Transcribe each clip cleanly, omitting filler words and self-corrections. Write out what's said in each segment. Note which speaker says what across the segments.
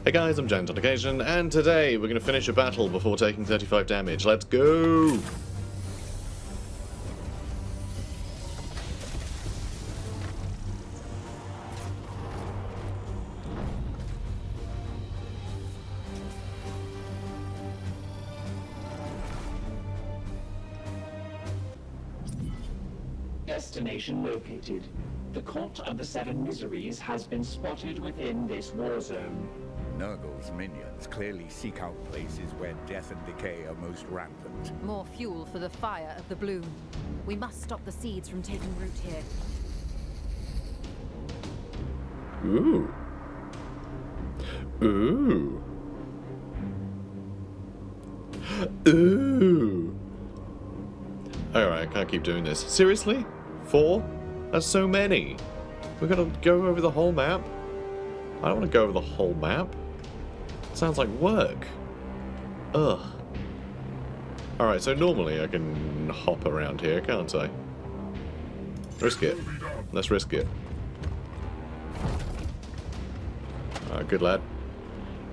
Speaker 1: Hey guys, I'm Giant on Occasion, and today we're going to finish a battle before taking 35 damage. Let's go!
Speaker 2: Destination located. The Court of the Seven Miseries has been spotted within this war zone.
Speaker 3: Nurgle's minions clearly seek out places where death and decay are most rampant.
Speaker 4: More fuel for the fire of the bloom. We must stop the seeds from taking root here.
Speaker 1: Ooh. Ooh. Ooh. Alright, I can't keep doing this. Seriously? 4? That's so many. We're gonna go over the whole map? I don't want to go over the whole map. Sounds like work. Ugh. Alright, so normally I can hop around here, can't I? Risk it. Let's risk it. Good lad.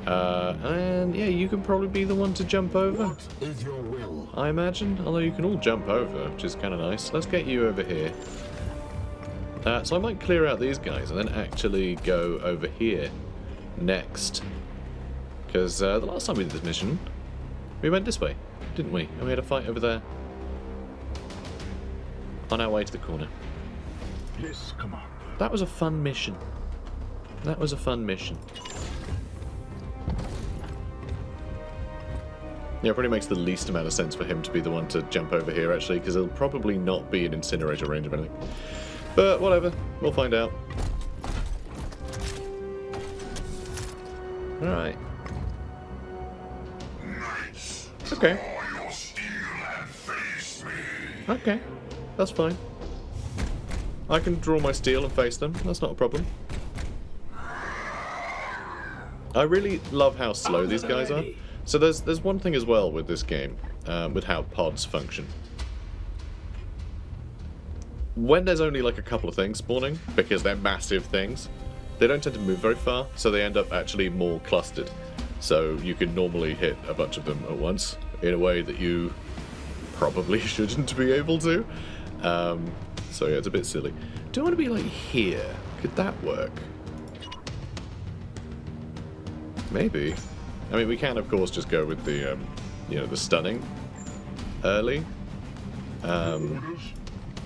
Speaker 1: And yeah, you can probably be the one to jump over.
Speaker 5: What is your will?
Speaker 1: I imagine. Although you can all jump over, which is kind of nice. Let's get you over here. So I might clear out these guys and then actually go over here next. Because the last time we did this mission, we went this way, didn't we? And we had a fight over there. On our way to the corner.
Speaker 5: Yes, Commander.
Speaker 1: That was a fun mission. That was a fun mission. Yeah, it probably makes the least amount of sense for him to be the one to jump over here, actually, because he'll probably not be in incinerator range of anything. But whatever, we'll find out. Alright. Okay. Okay, that's fine. I can draw my steel and face them, that's not a problem. I really love how slow these guys are. So there's one thing as well with this game, with how pods function. When there's only like a couple of things spawning, because they're massive things, they don't tend to move very far, so they end up actually more clustered. So you can normally hit a bunch of them at once, in a way that you probably shouldn't be able to. So yeah, it's a bit silly. Do I want to be like here? Could that work? Maybe. I mean, we can, of course, just go with the, you know, the stunning early.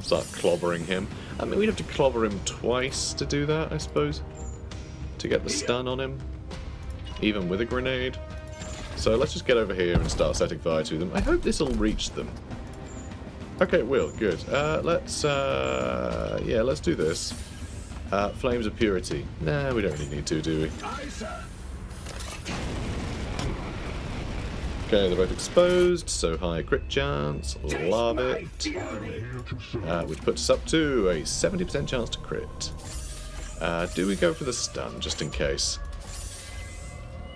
Speaker 1: Start clobbering him. I mean, we'd have to clobber him twice to do that, I suppose. To get the stun on him. Even with a grenade. So let's just get over here and start setting fire to them. I hope this will reach them. Okay, it will. Good. Yeah, let's do this. Flames of Purity. Nah, we don't really need to, do we? Okay, they're both exposed, so high crit chance, love it. Which puts us up to a 70% chance to crit. Do we go for the stun, just in case?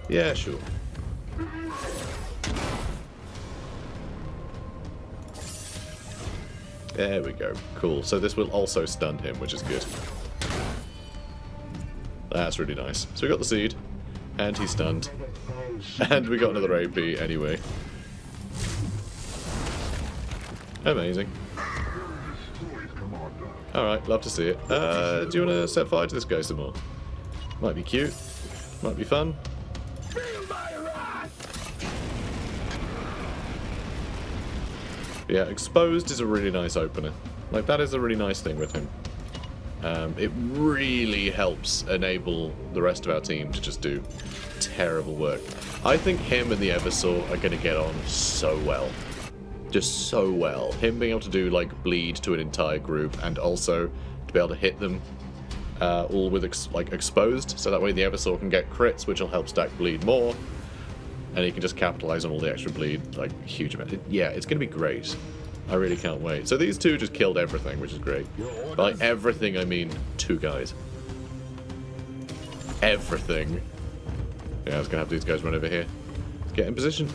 Speaker 1: Yeah, sure. There we go, cool. So this will also stun him, which is good. That's really nice. So we got the seed, and he's stunned. And we got another AP anyway. Amazing. Alright, love to see it. Do you want to set fire to this guy some more? Might be cute. Might be fun. Yeah, exposed is a really nice opener. Like, that is a really nice thing with him. It really helps enable the rest of our team to just do terrible work. I think him and the Eversaw are going to get on so well. Just so well. Him being able to do, like, bleed to an entire group, and also to be able to hit them all with, exposed, so that way the Eversaw can get crits, which will help stack bleed more, and he can just capitalize on all the extra bleed, like, huge amount. Yeah, it's going to be great. I really can't wait. So these two just killed everything, which is great. By everything, I mean 2 guys. Everything. Yeah, I was going to have these guys run over here. Get in position.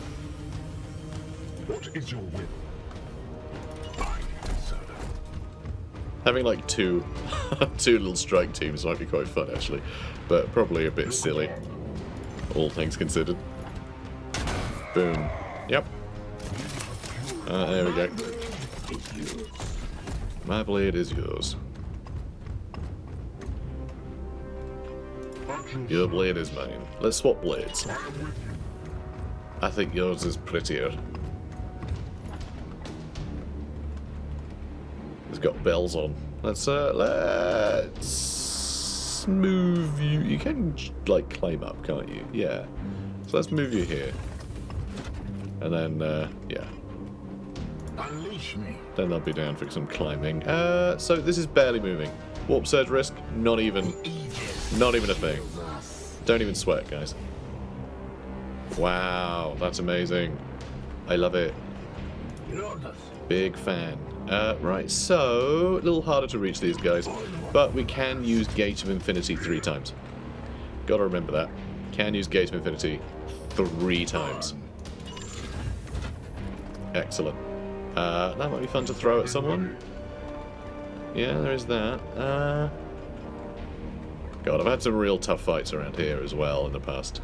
Speaker 5: What is your will?
Speaker 1: Having like two little strike teams might be quite fun, actually. But probably a bit silly. all things considered. Boom. Yep. There we go. My blade is yours. Your blade is mine. Let's swap blades. I think yours is prettier. It's got bells on. Let's move you. You can like climb up, can't you? Yeah. So let's move you here. And then yeah.
Speaker 5: Unleash me.
Speaker 1: Then they'll be down for some climbing. So this is barely moving. Warp surge risk, not even a thing. Don't even sweat, guys. Wow, that's amazing. I love it. Big fan. Right, so a little harder to reach these guys, but we can use Gate of Infinity 3 times. Gotta remember that. Can use Gate of Infinity 3 times. Excellent. That might be fun to throw at someone. Yeah, there is that. God, I've had some real tough fights around here as well in the past.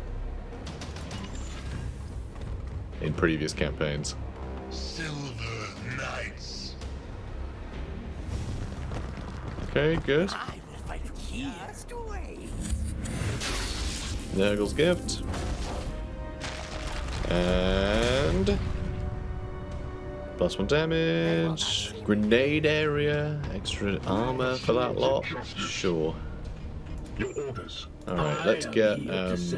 Speaker 1: In previous campaigns.
Speaker 5: Silver Knights.
Speaker 1: Okay, good. Nurgle's gift. And +1 damage. Grenade area. Extra armor for that lot. Sure.
Speaker 5: Your orders.
Speaker 1: Alright, let's get it's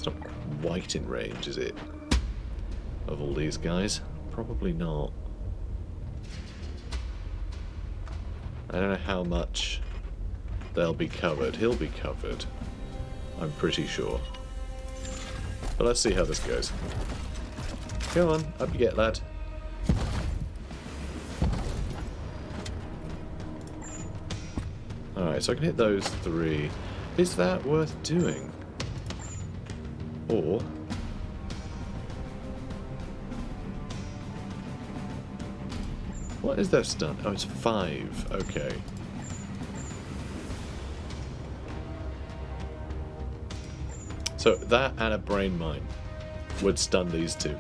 Speaker 1: not quite in range, is it? Of all these guys? Probably not. I don't know how much they'll be covered. He'll be covered. I'm pretty sure. But let's see how this goes. Come on, up you get, lad. Alright, so I can hit those 3. Is that worth doing? Or what is their stun? Oh, it's 5. Okay. So that and a brain mine would stun these 2.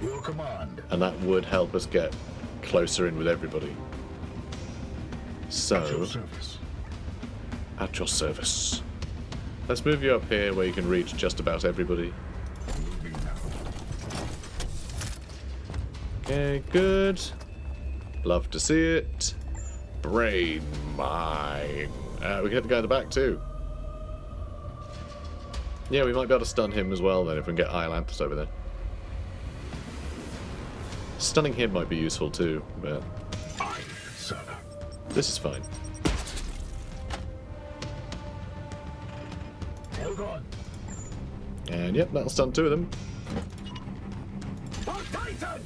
Speaker 5: Your command.
Speaker 1: And that would help us get closer in with everybody. So,
Speaker 5: At your service.
Speaker 1: at your service. Let's move you up here where you can reach just about everybody.
Speaker 5: Moving now.
Speaker 1: Okay, good. Love to see it. Brain mine. We can hit the guy in the back too. Yeah, we might be able to stun him as well then if we can get Iolanthus over there. Stunning him might be useful too, but
Speaker 5: Aye, sir.
Speaker 1: this is fine.
Speaker 5: Hold on.
Speaker 1: And yep, that'll stun 2 of them.
Speaker 5: Titan!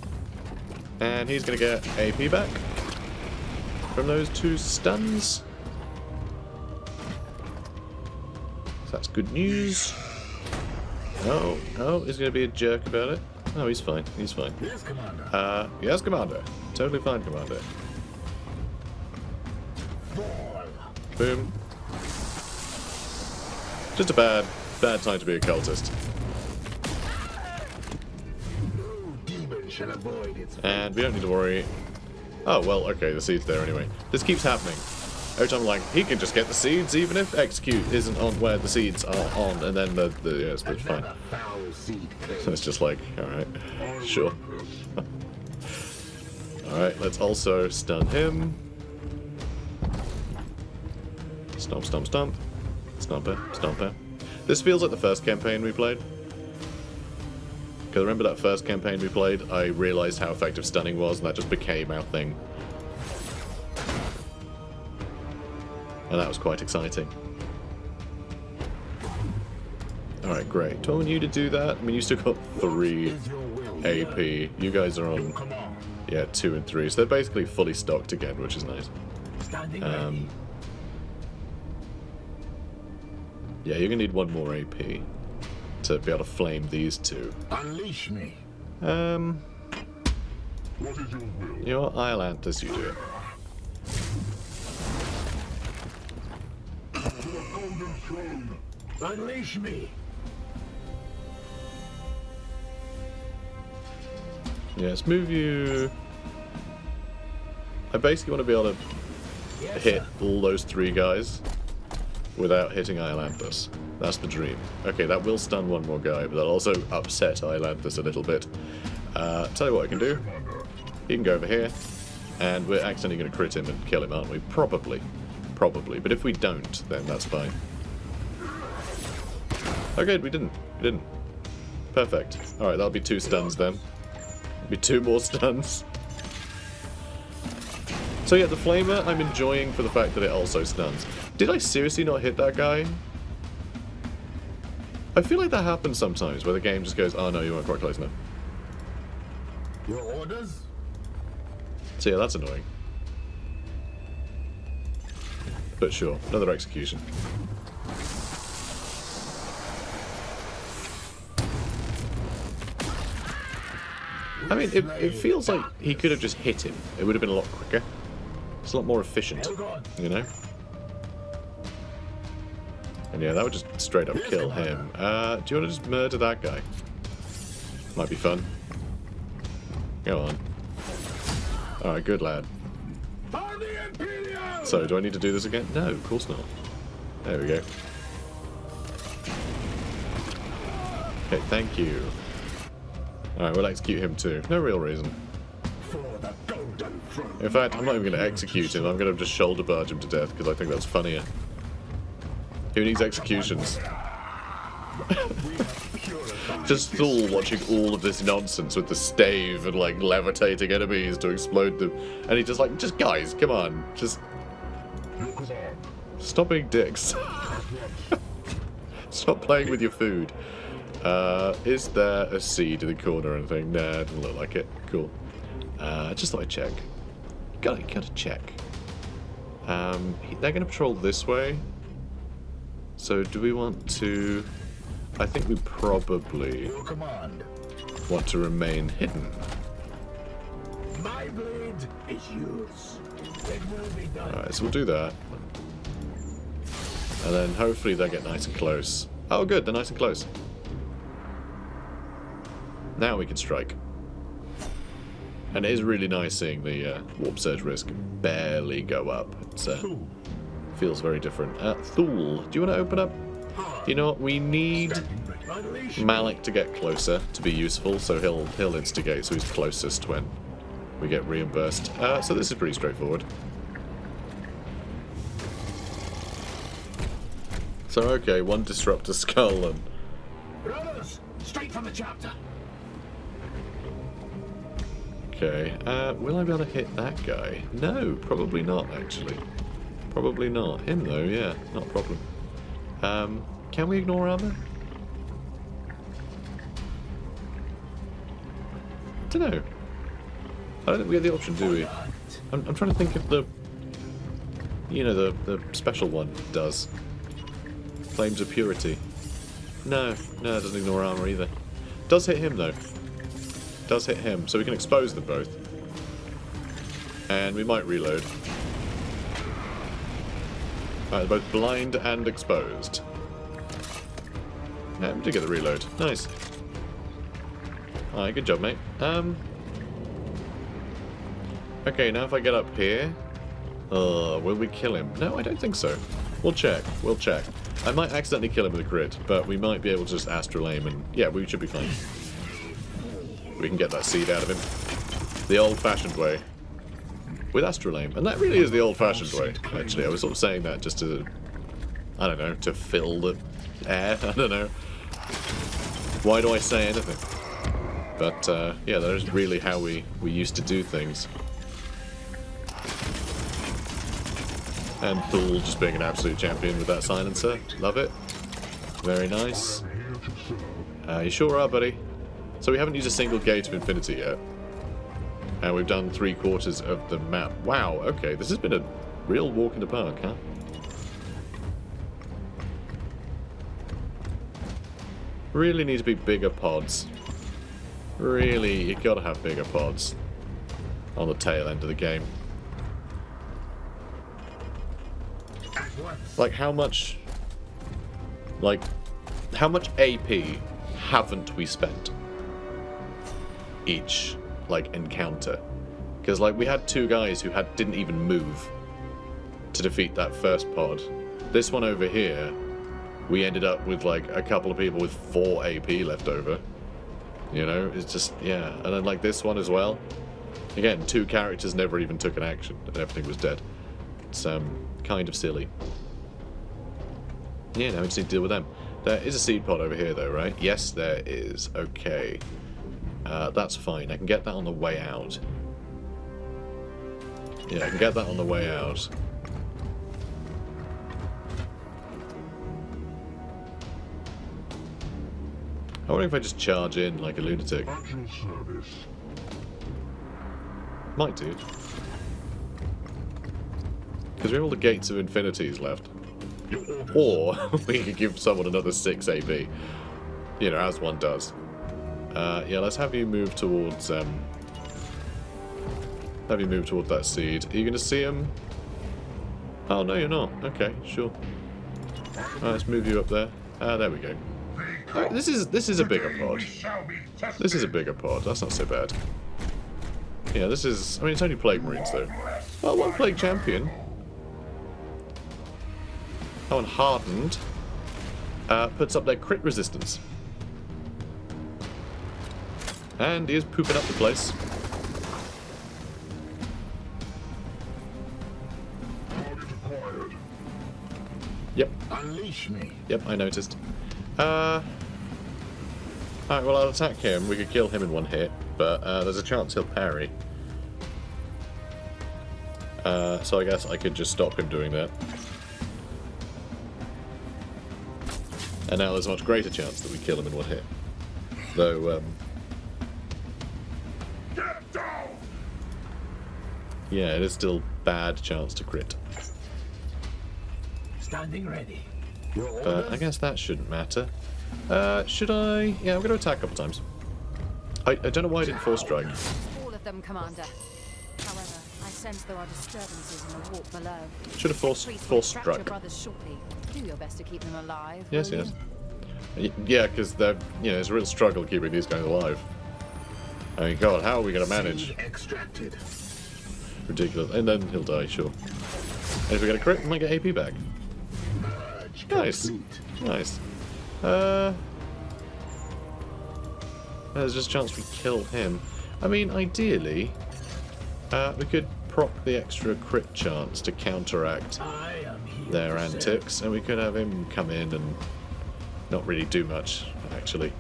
Speaker 1: And he's going to get AP back from those 2 stuns. So that's good news. Oh, he's going to be a jerk about it. Oh, he's fine. He's fine.
Speaker 5: Yes, Commander.
Speaker 1: Yes, Commander. Totally fine, Commander.
Speaker 5: Ball.
Speaker 1: Boom. Just a bad time to be a cultist.
Speaker 5: No demon shall avoid its
Speaker 1: And we don't need to worry. Oh, well, okay, the seed's there anyway. This keeps happening. Every time I'm like, he can just get the seeds even if execute isn't on where the seeds are on, and then yeah, it's fine.
Speaker 5: another foul seed.
Speaker 1: So it's just like, alright, sure. Alright, let's also stun him. Stomp, stomp, stomp. Stomper, stomper. This feels like the first campaign we played. Because remember that first campaign we played, I realised how effective stunning was, and that just became our thing. And that was quite exciting. Alright, great. Do I want you to do that? I mean, you still got 3
Speaker 5: Is your will.
Speaker 1: AP. You guys are on,
Speaker 5: Come on.
Speaker 1: yeah, 2 and 3. So they're basically fully stocked again, which is nice.
Speaker 5: Standing ready.
Speaker 1: Yeah, you're going to need 1 more AP to be able to flame these 2.
Speaker 5: Unleash me.
Speaker 1: What
Speaker 5: What is your will?
Speaker 1: Your Iolanthus, you do it.
Speaker 5: golden throne. Unleash me.
Speaker 1: Yeah, let's move you. I basically want to be able to hit all those 3 guys without hitting Iolanthus. That's the dream. Okay, that will stun one more guy, but that'll also upset Iolanthus a little bit. Tell you what I can do. He can go over here, and we're accidentally going to crit him and kill him, aren't we? Probably. Probably. But if we don't, then that's fine. Okay, we didn't. We didn't. Perfect. Alright, that'll be 2 stuns then. Be 2 more stuns. So yeah, the Flamer I'm enjoying for the fact that it also stuns. Did I seriously not hit that guy? I feel like that happens sometimes, where the game just goes, oh no, you weren't quite close enough.
Speaker 5: Your orders?
Speaker 1: So yeah, that's annoying. But sure, another execution. I mean, it feels like he could have just hit him. It would have been a lot quicker. It's a lot more efficient, you know? And yeah, that would just straight up kill him. Do you want to just murder that guy? Might be fun. Go on. Alright, good lad. So, do I need to do this again? No, of course not. There we go. Okay, thank you. Alright, we'll execute him too. No real reason. In fact, I'm not even going to execute him. I'm going to just shoulder barge him to death because I think that's funnier. Who needs executions? Just Thule watching all of this nonsense with the stave and like levitating enemies to explode them. And he just like, just guys, come on. Just stop being dicks. Stop playing with your food. Is there a seed in the corner or anything? Nah, it doesn't look like it. Cool. I just thought I'd check. Gotta check. They're gonna patrol this way. So do we want to... I think we probably want to remain hidden.
Speaker 5: My blade is yours. It will be done.
Speaker 1: Alright, so we'll do that. And then hopefully they'll get nice and close. Oh good, they're nice and close. Now we can strike. And it is really nice seeing the warp surge risk barely go up. It's feels very different. Thule, do you want to open up? You know what, we need Malik to get closer to be useful, so he'll instigate, so he's closest when we get reimbursed. So this is pretty straightforward. So okay, 1 disruptor skull and...
Speaker 5: Brothers, straight from the chapter.
Speaker 1: Okay, will I be able to hit that guy? No, probably not, actually. Probably not. Him, though, yeah, not a problem. Can we ignore armor? I don't know. I don't think we have the option, do we? I'm trying to think if the... You know, the special one does. Flames of Purity. No, it doesn't ignore armor either. Does hit him, though. Does hit him, so we can expose them both. And we might reload. Alright, they're both blind and exposed. Yeah, we did get the reload. Nice. Alright, good job, mate. Okay, now if I get up here... will we kill him? No, I don't think so. We'll check. We'll check. I might accidentally kill him with a crit, but we might be able to just astral aim and... Yeah, we should be fine. We can get that seed out of him. The old-fashioned way. With astral aim. And that really is the old-fashioned way, actually. I was sort of saying that just to... I don't know, to fill the air. I don't know. Why do I say anything? But, yeah, that is really how we used to do things. And Thule just being an absolute champion with that silencer. Love it. Very nice. You sure are, buddy. So we haven't used a single Gate of Infinity yet. And we've done 3/4 of the map. Wow, okay, this has been a real walk in the park, huh? Really need to be bigger pods. Really, you gotta have bigger pods on the tail end of the game. Like, how much Like, how much AP haven't we spent each, like, encounter? Because, like, we had 2 guys who didn't even move to defeat that first pod. This one over here, we ended up with, like, a couple of people with 4 AP left over. You know, it's just, yeah. And then, like, this one as well. Again, 2 characters never even took an action, and everything was dead. It's, kind of silly. Yeah, now we just need to deal with them. There is a seed pod over here, though, right? Yes, there is. Okay. That's fine. I can get that on the way out. Yeah, I can get that on the way out. I wonder if I just charge in like a lunatic. Might do. Because we have all the gates of infinities left. Or we could give someone another 6 AP. You know, as one does. Yeah, let's have you move towards that seed. Are you gonna see him? Oh no, you're not. Okay, sure. Alright, let's move you up there. There we go. Alright, this is a bigger pod. This is a bigger pod. That's not so bad. Yeah, this is. I mean, it's only Plague Marines though. Well, one Plague Champion. Oh, and Hardened puts up their crit resistance. And he is pooping up the place. Yep.
Speaker 5: Unleash me.
Speaker 1: Yep, I noticed. Alright, well, I'll attack him. We could kill him in one hit, but there's a chance he'll parry. So I guess I could just stop him doing that. And now there's a much greater chance that we kill him in one hit. Though,
Speaker 5: Get down!
Speaker 1: yeah, it is still bad chance to crit.
Speaker 5: Standing ready.
Speaker 1: But I guess that shouldn't matter. Should I? Yeah, I'm going to attack a couple times. I don't know why I didn't force strike.
Speaker 4: All of them, Commander. However, I sense there are disturbances in the walk below.
Speaker 1: Should have force
Speaker 4: Priest will
Speaker 1: struck.
Speaker 4: extract your brothers shortly. Do your best to keep them alive.
Speaker 1: Yes,
Speaker 4: will
Speaker 1: yes.
Speaker 4: you?
Speaker 1: Yeah, because they're, you know, it's a real struggle keeping these guys alive. I mean, God, how are we going to manage?
Speaker 5: Seed extracted.
Speaker 1: Ridiculous. And then he'll die, sure. And if we get a crit, we might get AP back.
Speaker 5: Merge
Speaker 1: Nice.
Speaker 5: complete.
Speaker 1: Nice. There's just a chance we kill him. I mean, ideally, we could prop the extra crit chance to counteract
Speaker 5: I am here
Speaker 1: their
Speaker 5: to serve.
Speaker 1: antics, and we could have him come in and not really do much, actually.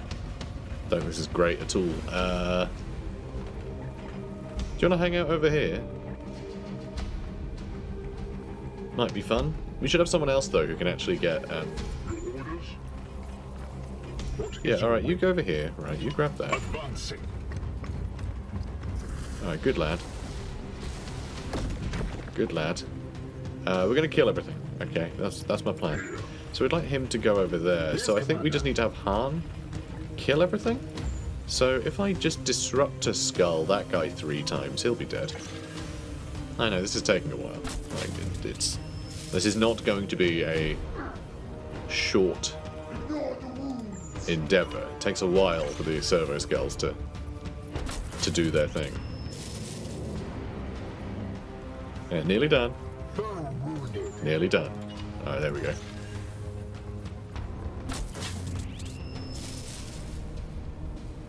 Speaker 1: Don't think this is great at all. Do you want to hang out over here? Might be fun. We should have someone else, though, who can actually get... yeah, alright, you go over here. Right, you grab that.
Speaker 5: Advancing.
Speaker 1: Alright, good lad. Good lad. We're going to kill everything. Okay, that's my plan. So we'd like him to go over there. So I think we just need to have Han kill everything. So if I just disrupt a skull that guy 3 times, he'll be dead. I know, this is taking a while. Like, this is not going to be a short endeavor. It takes a while for the servo skulls to do their thing. Yeah, nearly done.
Speaker 5: Foe wounded.
Speaker 1: Nearly done. Alright, there we go.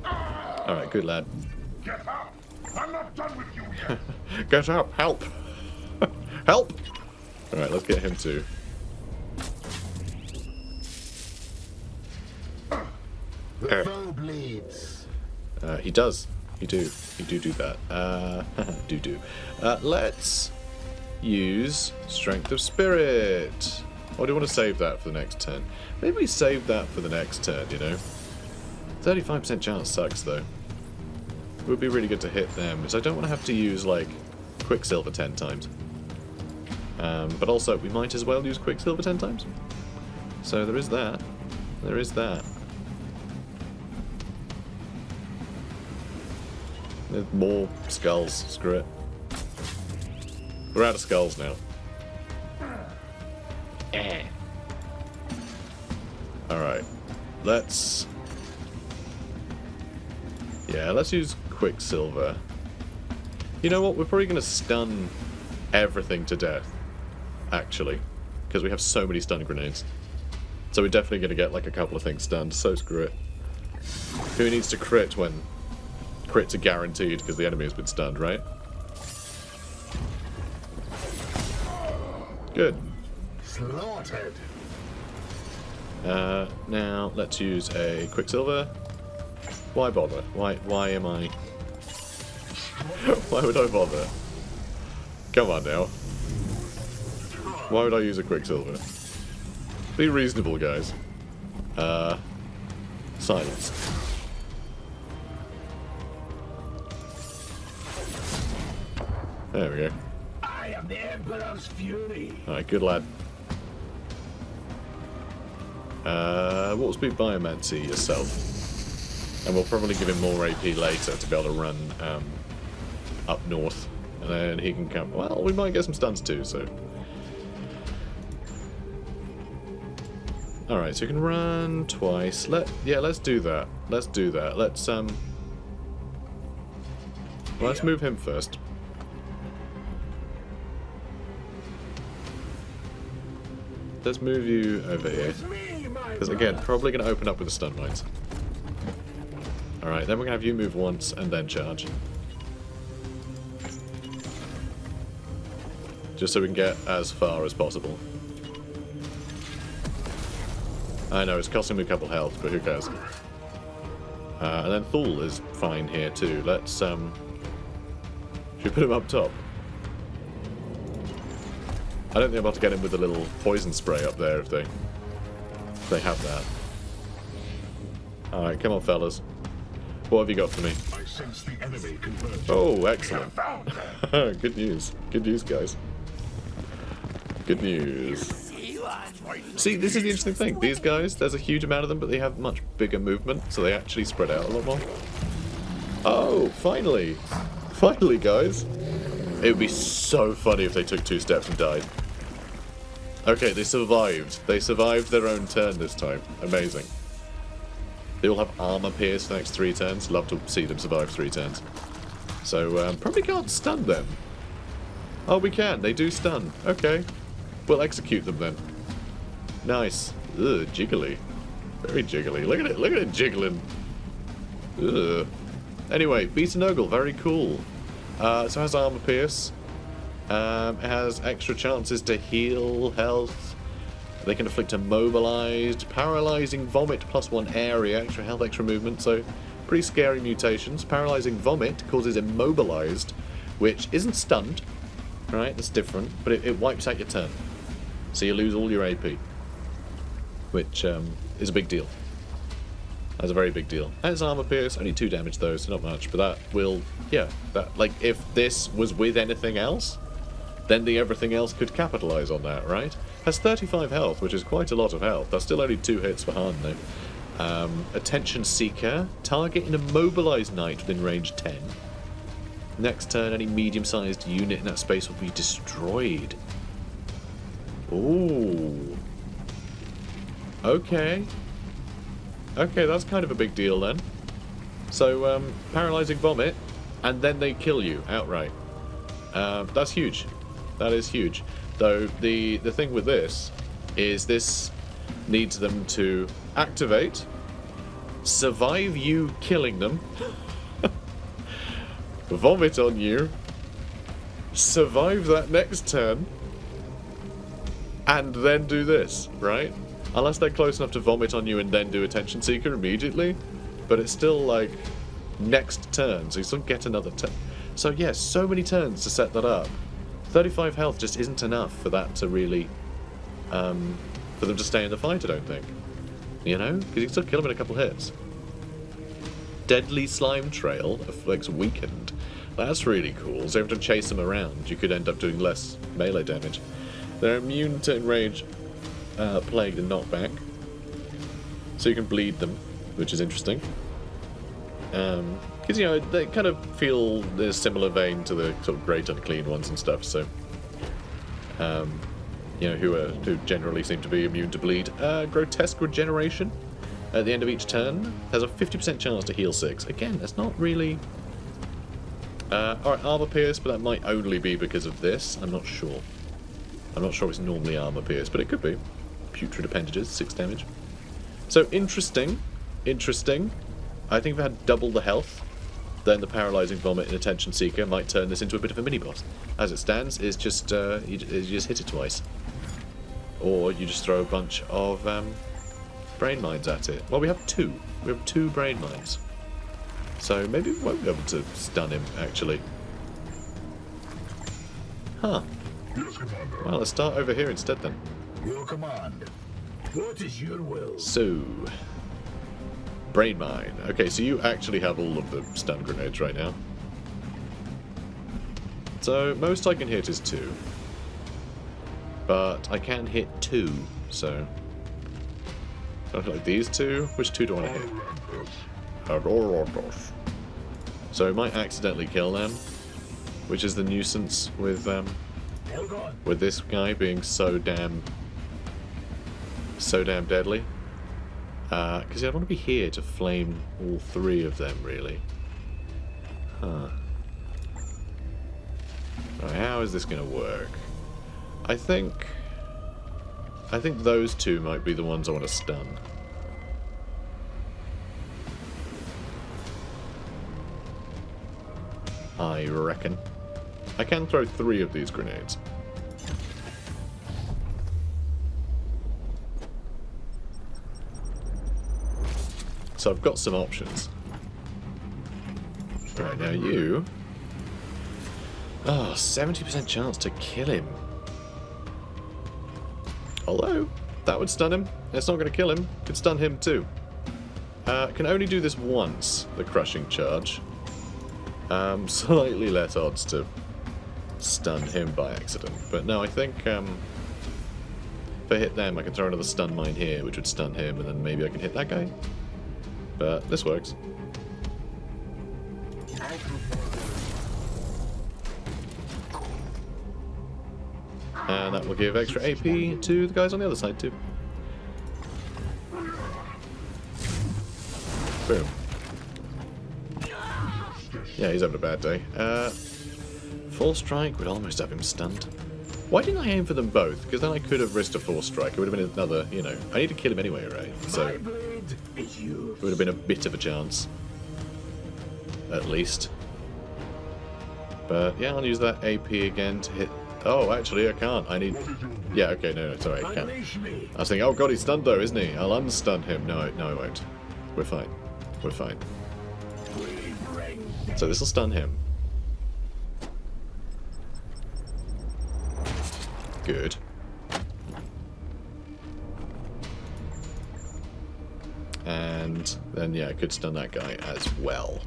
Speaker 1: Alright, good lad.
Speaker 5: Get up! I'm not done with you yet.
Speaker 1: Get up! Help! Help! Alright, let's get him too.
Speaker 5: The foe bleeds.
Speaker 1: He does. You do that. Let's use Strength of Spirit. Or do you want to save that for the next turn? Maybe we save that for the next turn, you know? 35% chance sucks, though. It would be really good to hit them, because I don't want to have to use, like, Quicksilver 10 times. But also, we might as well use Quicksilver 10 times. So there is that. There is that. There's more skulls. Screw it. We're out of skulls now. Alright. Let's... Yeah, let's use Quicksilver. You know what? We're probably going to stun everything to death, actually. Because we have so many stun grenades. So we're definitely going to get like a couple of things stunned, so screw it. Who needs to crit when crits are guaranteed because the enemy has been stunned, right? Good.
Speaker 5: Slaughtered.
Speaker 1: Now, let's use a Quicksilver. Why bother? Why am I... Why would I bother? Come on now. Why would I use a Quicksilver? Be reasonable, guys. Silence. There we go.
Speaker 5: I am the Emperor's fury.
Speaker 1: Alright, good lad. What speed Biomancy yourself? And we'll probably give him more AP later to be able to run up north. And then he can come... Well, we might get some stuns too, so... Alright, so you can run twice. Yeah, let's do that. Let's do that. Let's well, let's move him first. Let's move you over here. Because again, probably going to open up with the stun mines. Alright, then we're going to have you move once and then charge. Just so we can get as far as possible. I know, it's costing me a couple health, but who cares? And then Thule is fine here too. Let's, should we put him up top? I don't think I'm about to get him with a little poison spray up there if they have that. Alright, come on fellas. What have you got for me?
Speaker 5: I sense the enemy converging.
Speaker 1: Oh, excellent. Good news. Good news, guys. Good news. See, this is the interesting thing. These guys, there's a huge amount of them, but they have much bigger movement, so they actually spread out a lot more. Oh, finally. Finally, guys. It would be so funny if they took 2 steps and died. Okay, they survived. They survived their own turn this time. Amazing. They all have armor pierce for the next 3 turns. Love to see them survive 3 turns. So, probably can't stun them. Oh, we can. They do stun. Okay. We'll execute them then. Nice. Ugh, jiggly. Very jiggly. Look at it. Look at it jiggling. Ugh. Anyway, Beta Nurgle. Very cool. So it has armor pierce. It has extra chances to heal health. They can inflict immobilized, paralyzing vomit +1 area, extra health, extra movement. So pretty scary mutations. Paralyzing vomit causes immobilized, which isn't stunned. Right, that's different, but it wipes out your turn. So you lose all your AP. Which is a big deal. That's a very big deal. And it's armor pierce, only 2 damage though, so not much. But that will, yeah, that, like, if this was with anything else, then the everything else could capitalize on that, right? Has 35 health, which is quite a lot of health. That's still only 2 hits for Han though. Attention Seeker. Target an immobilized knight within range 10. Next turn, any medium-sized unit in that space will be destroyed. Ooh. Okay. Okay, that's kind of a big deal then. So, paralyzing vomit, and then they kill you outright. That's huge. That is huge. Though, the thing with this is this needs them to activate, survive you killing them, vomit on you, survive that next turn, and then do this, right? Unless they're close enough to vomit on you and then do Attention Seeker immediately. But it's still, like, next turn, so you still get another turn. So, yes, so many turns to set that up. 35 health just isn't enough for that to really, for them to stay in the fight, I don't think. You know? Because you can still kill them in a couple hits. Deadly Slime Trail afflicts weakened. That's really cool. So every time you chase them around, you could end up doing less melee damage. They're immune to enrage, plague, and knockback. So you can bleed them, which is interesting. Because, you know, they kind of feel in a similar vein to the sort of Great Unclean ones and stuff, so... you know, who generally seem to be immune to bleed. Grotesque regeneration at the end of each turn has a 50% chance to heal 6. Again, that's not really... Alright, armor pierce, but that might only be because of this. I'm not sure. I'm not sure it's normally armor pierce, but it could be. Putrid appendages, 6 damage. So, interesting. Interesting. I think if I had double the health, then the Paralyzing Vomit and Attention Seeker might turn this into a bit of a mini-boss. As it stands, it's just, you just hit it twice. Or you just throw a bunch of brain mines at it. Well, we have 2. We have 2 brain mines. So maybe we won't be able to stun him, actually. Huh.
Speaker 5: Yes, Commander.
Speaker 1: Well, let's start over here instead, then.
Speaker 5: Your command. What is your will?
Speaker 1: So... Brain mine. Okay, so you actually have all of the stun grenades right now. So, most I can hit is 2. But I can hit 2, so... Something like these 2? Which 2 do I want to hit? So I might accidentally kill them, which is the nuisance with this guy being so damn deadly. Because I want to be here to flame all 3 of them, really. Huh. Right, how is this going to work? I think those 2 might be the ones I want to stun. I reckon. I can throw 3 of these grenades. So I've got some options. Right, now you... Oh, 70% chance to kill him. Although, that would stun him. It's not going to kill him. Could stun him too. Can only do this once, the crushing charge. Slightly less odds to stun him by accident. But no, I think if I hit them, I can throw another stun mine here, which would stun him, and then maybe I can hit that guy. But this works. And that will give extra AP to the guys on the other side too. Boom. Yeah, he's having a bad day. Full strike would almost have him stunned. Why didn't I aim for them both? Because then I could have risked a 4 strike. It would have been another, you know... I need to kill him anyway, right? So, it would have been a bit of a chance. At least. But, yeah, I'll use that AP again to hit... Oh, actually, I can't. I need... Yeah, okay, no, it's alright, I can. I was thinking, oh god, he's stunned though, isn't he? I'll unstun him. No, I won't. We're fine. We're fine. So this will stun him. Good. And then, yeah, I could stun that guy as well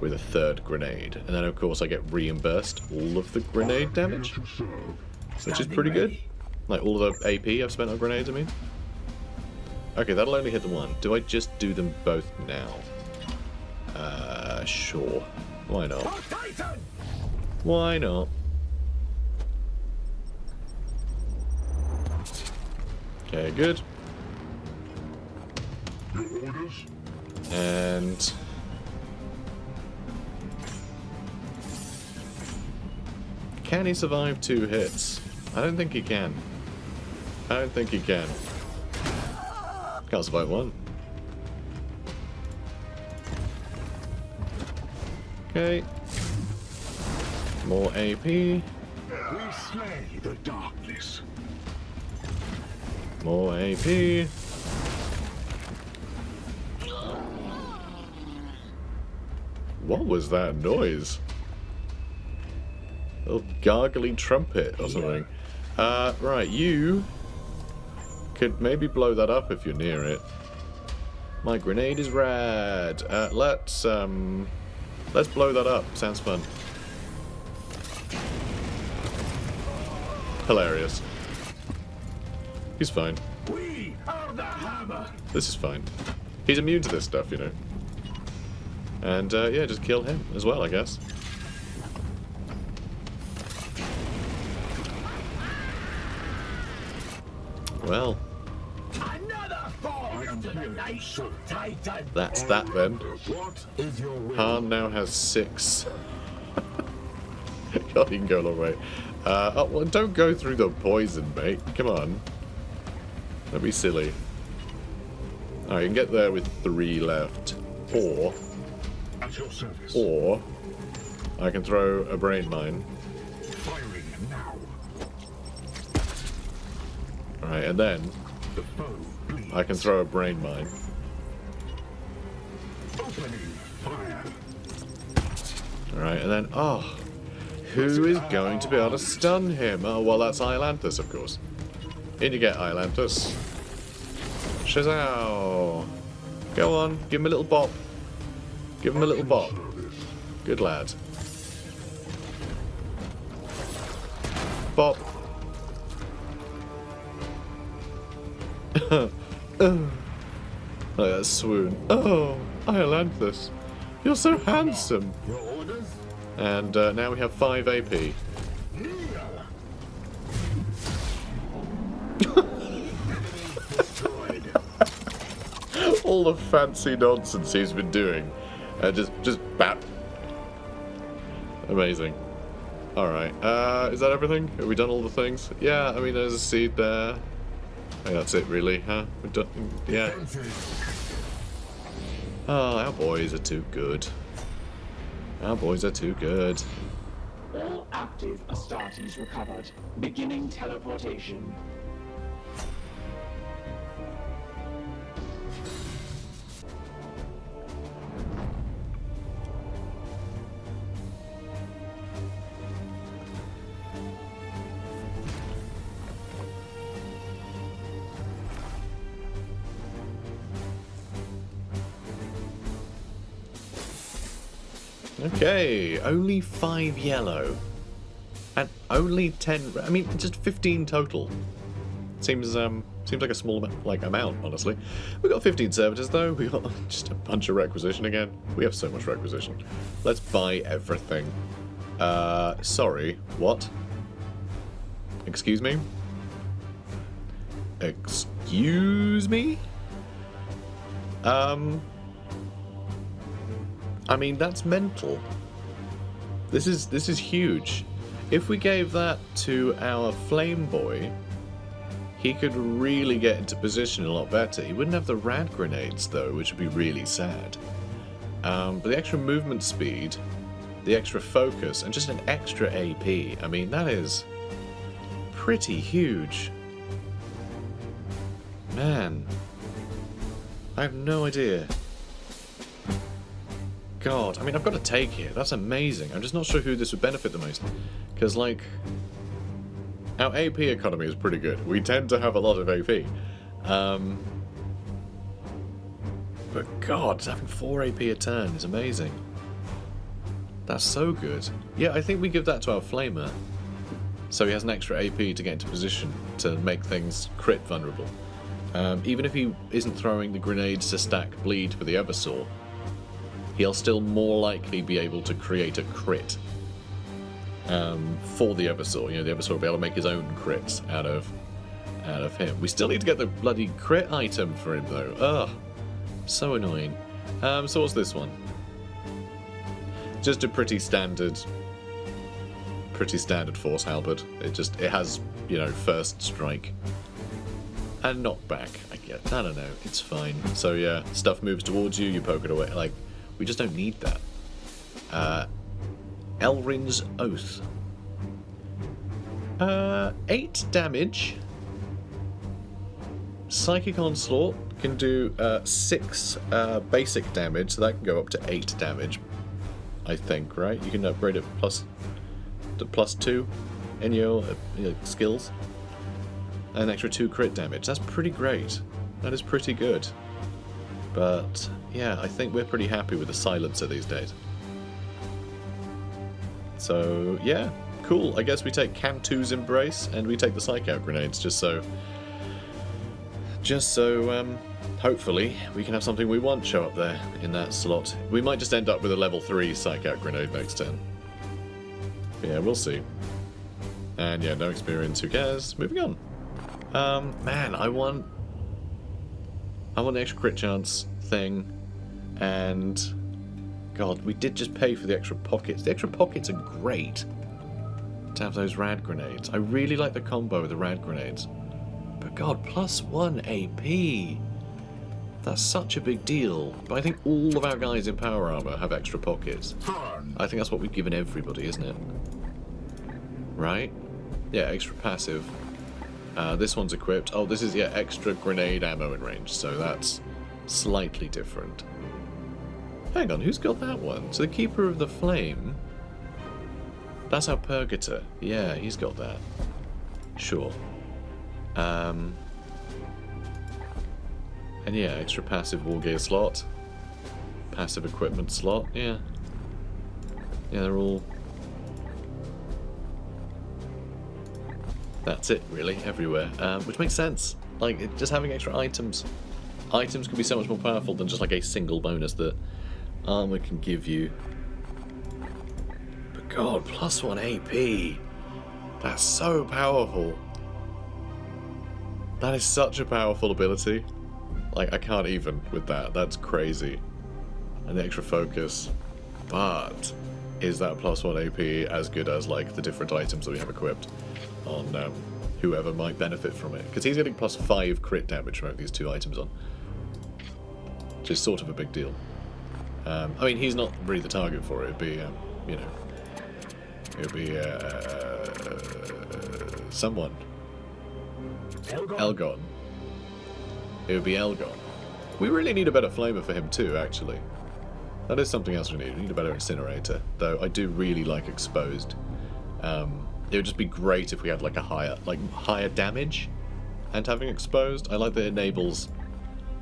Speaker 1: with a 3rd grenade. And then, of course, I get reimbursed all of the grenade damage, which is pretty good. Like, all of the AP I've spent on grenades, I mean. Okay, that'll only hit the one. Do I just do them both now? Sure. Why not? Why not? Okay, good. And... Can he survive 2 hits? I don't think he can. I don't think he can. Can't survive 1. Okay. More AP.
Speaker 5: We slay the darkness.
Speaker 1: More AP. What was that noise? A little gargling trumpet or something. Right, you could maybe blow that up if you're near it. My grenade is rad. Let's blow that up. Sounds fun. Hilarious. He's fine.
Speaker 5: We are the hammer.
Speaker 1: This is fine. He's immune to this stuff, you know. And, yeah, just kill him as well, I guess. well,
Speaker 5: Another fall into the night of Titan.
Speaker 1: that's that then.
Speaker 5: What is your will?
Speaker 1: Han now has 6. God, he can go a long way. Oh, well, don't go through the poison, mate. Come on. Don't be silly. Alright, you can get there with 3 left.
Speaker 5: At your service.
Speaker 1: Or I can throw a brain mine.
Speaker 5: Firing now.
Speaker 1: Alright, and then
Speaker 5: The foe bleeds.
Speaker 1: I can throw a brain mine.
Speaker 5: Opening fire.
Speaker 1: Alright, and then, oh, who is going to be able to stun him? Oh, well, that's Iolanthus, of course. In you get, Iolanthus. Shazow! Go on, give him a little bop. Give him a little bop. Good lad. Bop. Oh, that swoon. Oh, Iolanthus. You're so handsome.
Speaker 5: Your orders?
Speaker 1: And now we have 5 AP.
Speaker 5: Destroyed.
Speaker 1: All the fancy nonsense he's been doing. Just bap. Amazing. Alright, is that everything? Have we done all the things? Yeah, I mean, there's a seed there. I think that's it, really, huh? We've done, yeah. Oh, our boys are too good. Our boys are too good.
Speaker 2: All active Astartes recovered. Beginning teleportation.
Speaker 1: Okay, only 5 yellow. And only 10, I mean, just 15 total. Seems like a small amount, honestly. We got 15 servitors though. We got just a bunch of requisition again. We have so much requisition. Let's buy everything. Sorry, what? Excuse me? Excuse me? I mean, that's mental. This is huge. If we gave that to our flame boy, he could really get into position a lot better. He wouldn't have the rad grenades though, which would be really sad. But the extra movement speed, the extra focus, and just an extra AP, I mean, that is pretty huge. Man, I have no idea. God, I mean, I've got to take it. That's amazing. I'm just not sure who this would benefit the most. Because, like, our AP economy is pretty good. We tend to have a lot of AP. But God, having 4 AP a turn is amazing. That's so good. Yeah, I think we give that to our Flamer. So he has an extra AP to get into position to make things crit vulnerable. Even if he isn't throwing the grenades to stack bleed for the Eversaw, he'll still more likely be able to create a crit for the Eversaw. You know, the Eversaw will be able to make his own crits out of him. We still need to get the bloody crit item for him, though. Ugh, so annoying. So what's this one? Just a pretty standard force halberd. It has, you know, first strike and knockback. I don't know. It's fine. So yeah, stuff moves towards you. You poke it away. Like, we just don't need that. Elrin's Oath. 8 damage. Psychic Onslaught can do 6 basic damage, so that can go up to 8 damage. I think, right? You can upgrade it to +2 in your skills. An extra 2 crit damage. That's pretty great. That is pretty good. But yeah, I think we're pretty happy with the silencer these days. So yeah, cool. I guess we take Cantu's Embrace and we take the Psych Out grenades just so hopefully we can have something we want show up there in that slot. We might just end up with a level 3 Psych Out grenade next turn. But yeah, we'll see. And yeah, no experience, who cares? Moving on. Man, I want the extra crit chance thing, and God, we did just pay for the extra pockets. The extra pockets are great to have those rad grenades. I really like the combo with the rad grenades. But God, +1 AP. That's such a big deal. But I think all of our guys in power armor have extra pockets. I think that's what we've given everybody, isn't it? Right? Yeah, extra passive. This one's equipped. Oh, this is, yeah, extra grenade ammo in range, so that's slightly different. Hang on, who's got that one? So the Keeper of the Flame. That's our Purgator. Yeah, he's got that. Sure. And yeah, extra passive war gear slot. Passive equipment slot, yeah. Yeah, they're all... That's it, really, everywhere. Which makes sense. Like, just having extra items. Items can be so much more powerful than just like a single bonus that armor can give you. But God, +1 AP. That's so powerful. That is such a powerful ability. Like, I can't even with that. That's crazy. And the extra focus. But is that +1 AP as good as, like, the different items that we have equipped on whoever might benefit from it? Because he's getting +5 crit damage from these two items on. Which is sort of a big deal. I mean, he's not really the target for it. It'd be, you know... It'd be, someone. Elgon. It would be Elgon. We really need a better flamer for him too, actually. That is something else we need. We need a better incinerator. Though I do really like exposed. It would just be great if we had like a higher damage and having exposed. I like that it enables,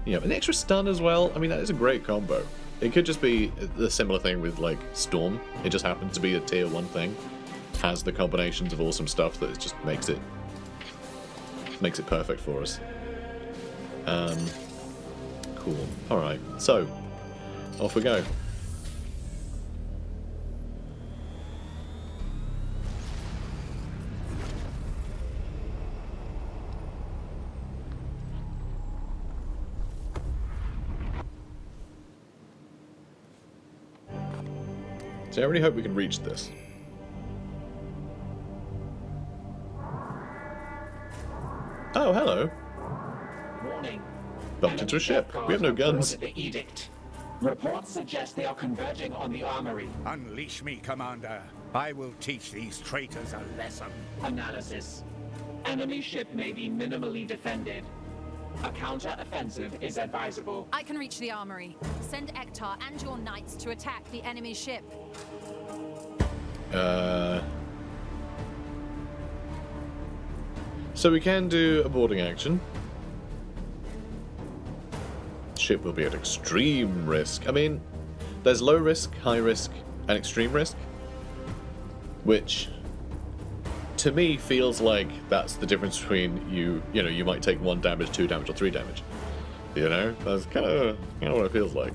Speaker 1: you know, an extra stun as well. I mean, that is a great combo. It could just be a similar thing with like Storm. It just happens to be a tier 1 thing. Has the combinations of awesome stuff that just makes it perfect for us. Cool. Alright, so off we go. So I really hope we can reach this. Oh, hello.
Speaker 2: Warning.
Speaker 1: Bumped into a ship. We have no guns.
Speaker 2: The Edict. Reports suggest they are converging on the armory.
Speaker 3: Unleash me, Commander. I will teach these traitors a lesson.
Speaker 2: Analysis. Enemy ship may be minimally defended. A counter-offensive is advisable.
Speaker 4: I can reach the armory. Send Ektar and your knights to attack the enemy ship.
Speaker 1: So we can do a boarding action. Ship will be at extreme risk. I mean, there's low risk, high risk, and extreme risk. Which, to me, feels like that's the difference between you know, you might take 1 damage, 2 damage, or 3 damage. You know? That's kind of what it feels like.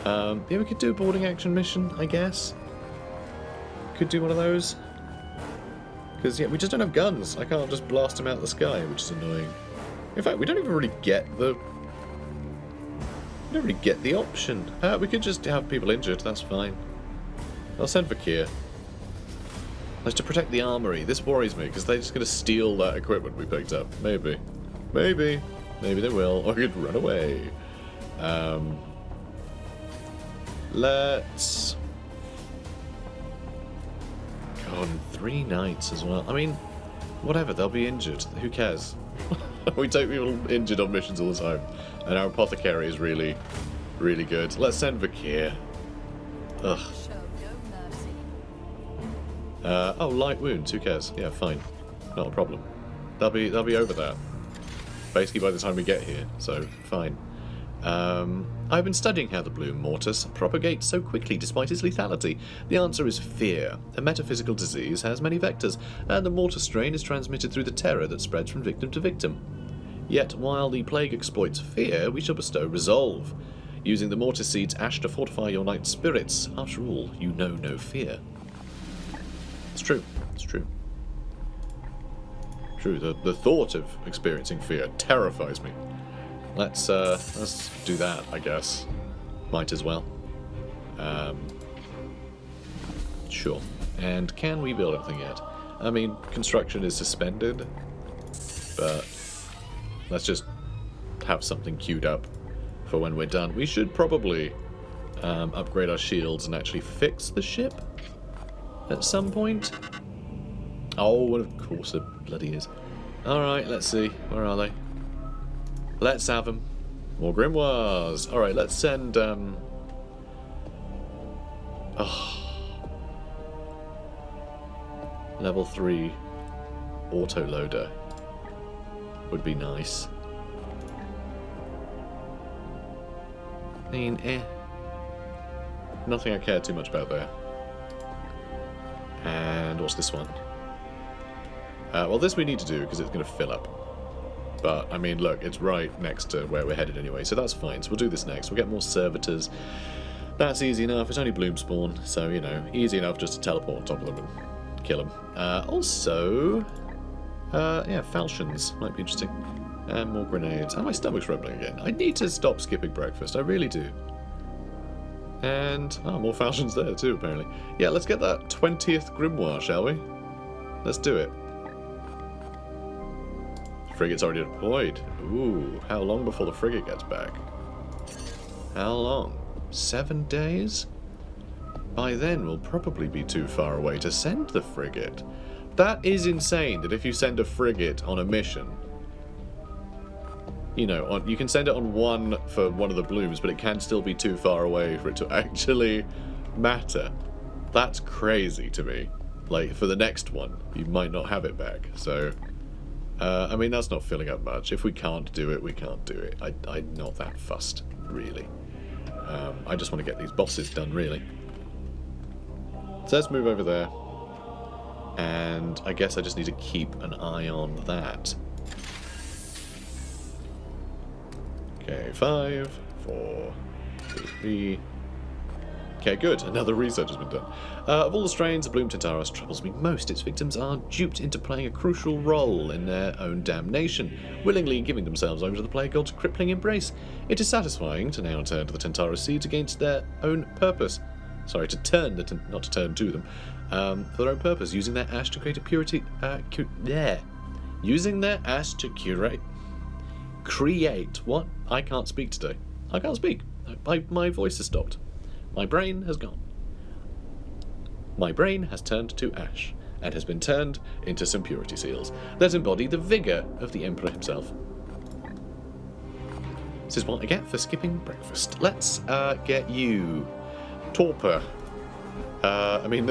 Speaker 1: Yeah, we could do a boarding action mission, I guess. Could do one of those. Because, yeah, we just don't have guns. I can't just blast them out of the sky, which is annoying. In fact, we don't even really get the... We don't really get the option. We could just have people injured, that's fine. I'll send Vakir. That's to protect the armory. This worries me, because they're just going to steal that equipment we picked up. Maybe. Maybe. Maybe they will. Or we could run away. Let's... God, 3 knights as well. I mean, whatever, they'll be injured. Who cares? We take people injured on missions all the time. And our apothecary is really, really good. Let's send Vakir. Ugh.
Speaker 4: Show no mercy.
Speaker 1: Oh, light wounds. Who cares? Yeah, fine. Not a problem. They'll be over that. Basically by the time we get here, so fine. I've been studying how the bloom mortis propagates so quickly despite its lethality. The answer is fear. A metaphysical disease has many vectors, and the mortis strain is transmitted through the terror that spreads from victim to victim. Yet, while the plague exploits fear, we shall bestow resolve, using the mortis seed's ash to fortify your knight's spirits. After all, you know no fear. It's true. It's true. True, the thought of experiencing fear terrifies me. Let's do that, I guess. Might as well. Sure. And can we build anything yet? I mean, construction is suspended, but let's just have something queued up for when we're done. We should probably upgrade our shields and actually fix the ship at some point. Oh, and of course it bloody is. Alright, let's see. Where are they? Let's have them. More grimoires. Alright, let's send... level 3 autoloader would be nice. I mean, nothing I care too much about there. And what's this one? Well, this we need to do because it's going to fill up. But, I mean, look, it's right next to where we're headed anyway, so that's fine. So we'll do this next. We'll get more servitors. That's easy enough. It's only bloom spawn, so, you know, easy enough just to teleport on top of them and kill them. Also, yeah, falchions might be interesting. And more grenades. And my stomach's rumbling again. I need to stop skipping breakfast. I really do. And, more falchions there too, apparently. Yeah, let's get that 20th grimoire, shall we? Let's do it. Frigate's already deployed. Ooh, how long before the frigate gets back? How long? 7 days? By then we'll probably be too far away to send the frigate. That is insane, that if you send a frigate on a mission, you know, you can send it on one for one of the blooms, but it can still be too far away for it to actually matter. That's crazy to me. Like, for the next one, you might not have it back, so... I mean, that's not filling up much. If we can't do it, we can't do it. I'm not that fussed, really. I just want to get these bosses done, really. So let's move over there. And I guess I just need to keep an eye on that. Okay, 5, 4, 3... Okay, good. Another research has been done. Of all the strains, the Bloom Tintaros troubles me most. Its victims are duped into playing a crucial role in their own damnation, willingly giving themselves over to the plague god's crippling embrace. It is satisfying to now turn to the Tintaros seeds against their own purpose. Sorry, to turn not to turn to them, for their own purpose, using their ash to create a purity. Using their ash to create what? I can't speak today. I can't speak. My voice has stopped. My brain has gone. My brain has turned to ash, and has been turned into some purity seals that embody the vigour of the Emperor himself. This is what I get for skipping breakfast. Let's get you. Torpor. I mean,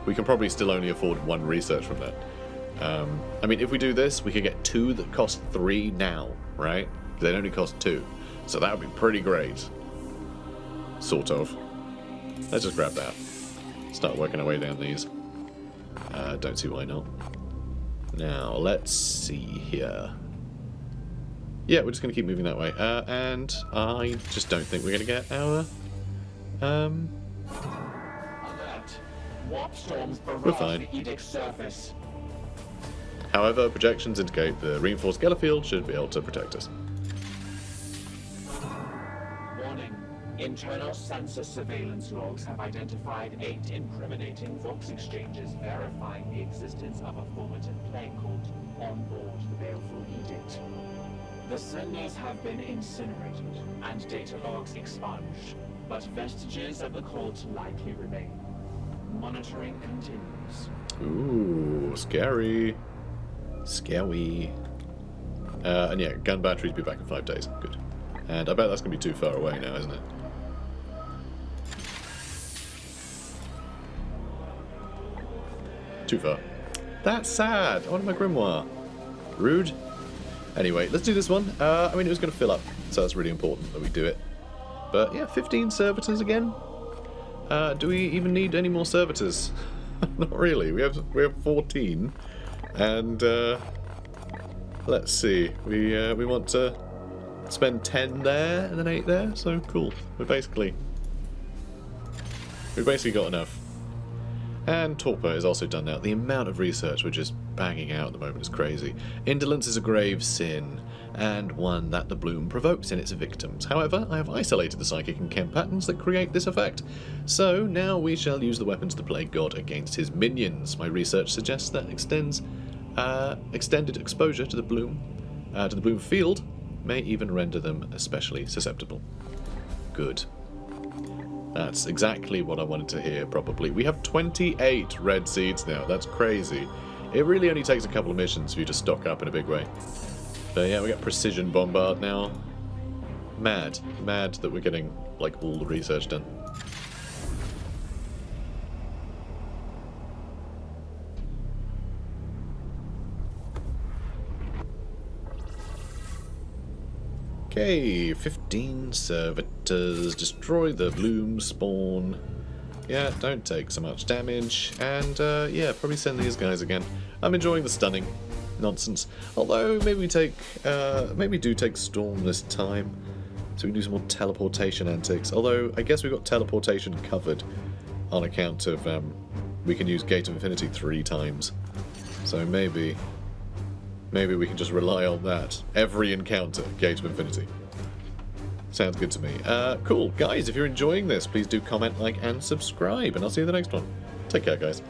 Speaker 1: we can probably still only afford 1 research from that. I mean, if we do this, we could get 2 that cost 3 now, right? They'd only cost 2. So that would be pretty great. Sort of. Let's just grab that. Start working our way down these. Don't see why not. Now, let's see here. Yeah, we're just going to keep moving that way. And I just don't think we're going to get our...
Speaker 2: Alert. Warp storms
Speaker 1: We're
Speaker 2: barrage
Speaker 1: fine.
Speaker 2: the Edict surface.
Speaker 1: However, projections indicate the reinforced Geller field should be able to protect us.
Speaker 2: Warning. Internal sensor surveillance logs have identified 8 incriminating Vox exchanges verifying the existence of a formative plague cult on board the Baleful Edict. The senders have been incinerated and data logs expunged, but vestiges of the cult likely remain. Monitoring continues.
Speaker 1: Ooh, scary. Scary. And yeah, gun batteries be back in 5 days. Good. And I bet that's going to be too far away now, isn't it? Too far. That's sad. I wanted my grimoire. Rude. Anyway, let's do this one. I mean, it was going to fill up, so that's really important that we do it. But yeah, 15 servitors again. Do we even need any more servitors? Not really. We have 14, and let's see. We want to spend 10 there and then 8 there. So cool. We've basically got enough. And Torpor is also done now. The amount of research we're just banging out at the moment is crazy. Indolence is a grave sin, and one that the bloom provokes in its victims. However, I have isolated the psychic and chem patterns that create this effect. So now we shall use the weapons to play God against his minions. My research suggests that extended exposure to the bloom field may even render them especially susceptible. Good. That's exactly what I wanted to hear, probably. We have 28 red seeds now. That's crazy. It really only takes a couple of missions for you to stock up in a big way. But yeah, we got precision bombard now. Mad. Mad that we're getting, like, all the research done. Okay, 15 servitors. Destroy the bloom spawn. Yeah, don't take so much damage. And, yeah, probably send these guys again. I'm enjoying the stunning nonsense. Although, maybe we do take Storm this time. So we can do some more teleportation antics. Although, I guess we've got teleportation covered on account of, we can use Gate of Infinity 3 times. So maybe we can just rely on that. Every encounter, Gate of Infinity. Sounds good to me. Cool. Guys, if you're enjoying this, please do comment, like, and subscribe. And I'll see you in the next one. Take care, guys.